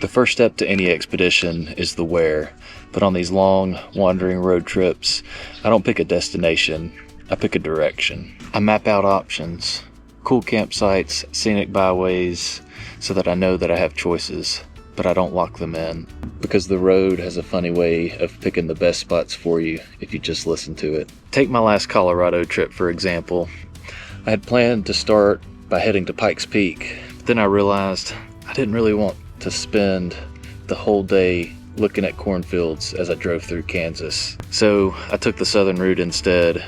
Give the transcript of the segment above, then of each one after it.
The first step to any expedition is the where, but on these long, wandering road trips, I don't pick a destination, I pick a direction. I map out options, cool campsites, scenic byways, so that I know that I have choices, but I don't lock them in, because the road has a funny way of picking the best spots for you if you just listen to it. Take my last Colorado trip, for example. I had planned to start by heading to Pikes Peak, but then I realized I didn't really want to spend the whole day looking at cornfields as I drove through Kansas. So I took the southern route instead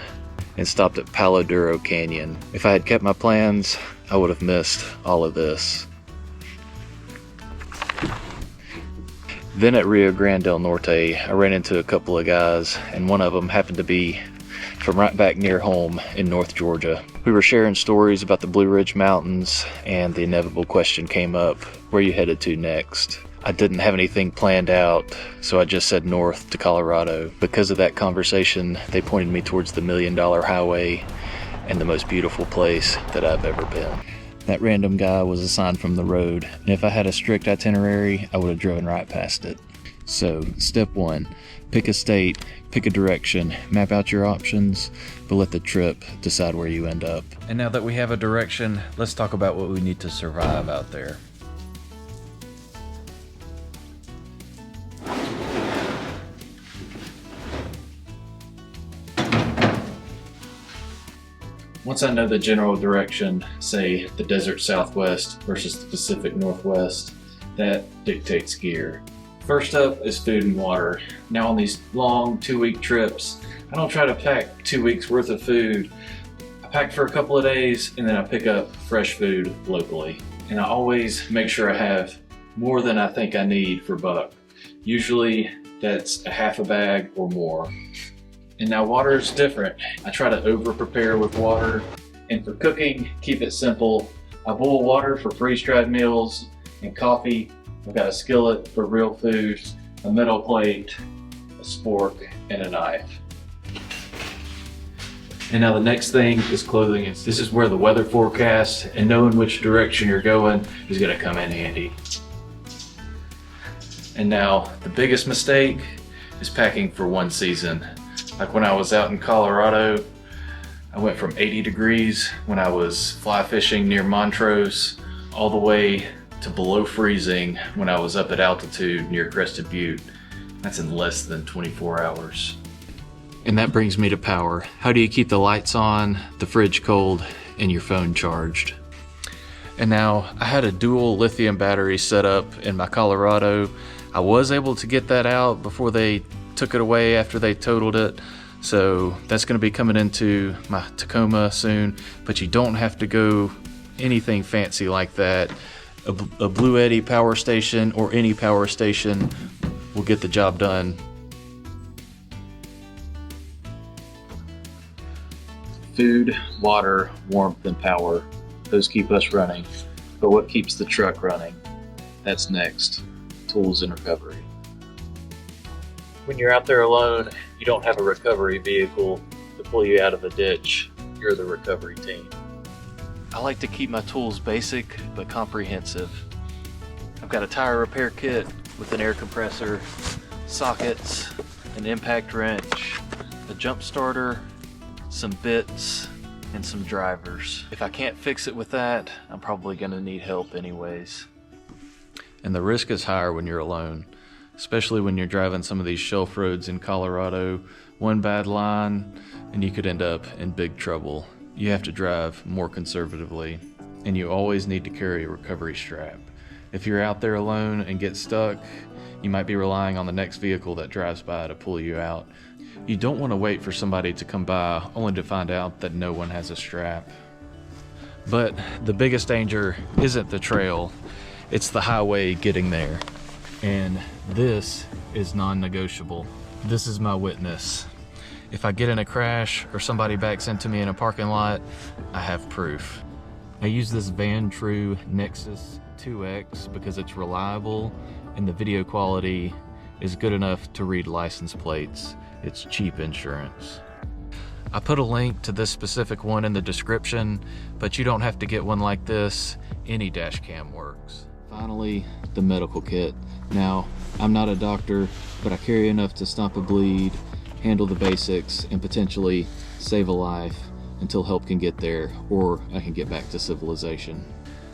and stopped at Palo Duro Canyon. If I had kept my plans, I would have missed all of this. Then at Rio Grande del Norte, I ran into a couple of guys, and one of them happened to be from right back near home in North Georgia. We were sharing stories about the Blue Ridge Mountains, and the inevitable question came up, where you headed to next? I didn't have anything planned out, so I just said north to Colorado. Because of that conversation, they pointed me towards the $1 Million Highway and the most beautiful place that I've ever been. That random guy was a sign from the road, and if I had a strict itinerary, I would have driven right past it. So, step 1, pick a state, pick a direction, map out your options, but let the trip decide where you end up. And now that we have a direction, let's talk about what we need to survive out there. Once I know the general direction, say the desert Southwest versus the Pacific Northwest, that dictates gear. First up is food and water. Now on these long 2-week trips, I don't try to pack 2 weeks worth of food. I pack for a couple of days and then I pick up fresh food locally. And I always make sure I have more than I think I need for buck. Usually that's a half a bag or more. And now water is different. I try to over prepare with water. And for cooking, keep it simple. I boil water for freeze-dried meals and coffee. I've got a skillet for real food, a metal plate, a spork, and a knife. And now the next thing is clothing. This is where the weather forecast and knowing which direction you're going is gonna come in handy. And now the biggest mistake is packing for one season. Like when I was out in Colorado, I went from 80 degrees when I was fly fishing near Montrose all the way to below freezing when I was up at altitude near Crested Butte. That's in less than 24 hours. And that brings me to power. How do you keep the lights on, the fridge cold, and your phone charged? And now I had a dual lithium battery set up in my Colorado. I was able to get that out before they took it away after they totaled it. So that's gonna be coming into my Tacoma soon, but you don't have to go anything fancy like that. A Blue Eddy power station or any power station will get the job done. Food, water, warmth, and power, those keep us running. But what keeps the truck running? That's next, tools and recovery. When you're out there alone, you don't have a recovery vehicle to pull you out of a ditch. You're the recovery team. I like to keep my tools basic but comprehensive. I've got a tire repair kit with an air compressor, sockets, an impact wrench, a jump starter, some bits, and some drivers. If I can't fix it with that, I'm probably gonna need help anyways. And the risk is higher when you're alone, especially when you're driving some of these shelf roads in Colorado. One bad line and you could end up in big trouble. You have to drive more conservatively, and you always need to carry a recovery strap. If you're out there alone and get stuck, you might be relying on the next vehicle that drives by to pull you out. You don't want to wait for somebody to come by only to find out that no one has a strap. But the biggest danger isn't the trail, it's the highway getting there. And this is non-negotiable. This is my witness. If I get in a crash or somebody backs into me in a parking lot, I have proof. I use this Van-True Nexus 2X because it's reliable and the video quality is good enough to read license plates. It's cheap insurance. I put a link to this specific one in the description, but you don't have to get one like this. Any dash cam works. Finally, the medical kit. Now, I'm not a doctor, but I carry enough to stop a bleed, handle the basics, and potentially save a life until help can get there, or I can get back to civilization.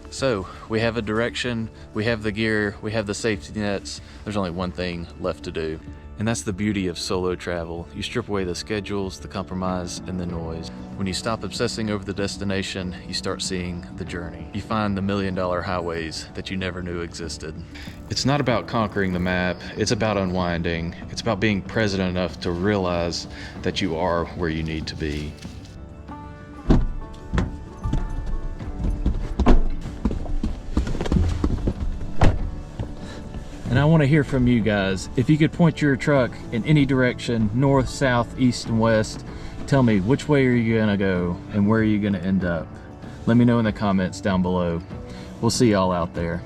So, we have a direction, we have the gear, we have the safety nets. There's only one thing left to do. And that's the beauty of solo travel. You strip away the schedules, the compromise, and the noise. When you stop obsessing over the destination, you start seeing the journey. You find the million-dollar highways that you never knew existed. It's not about conquering the map, it's about unwinding. It's about being present enough to realize that you are where you need to be. And I want to hear from you guys. If you could point your truck in any direction, north, south, east, and west, tell me which way are you gonna go and where are you gonna end up? Let me know in the comments down below. We'll see y'all out there.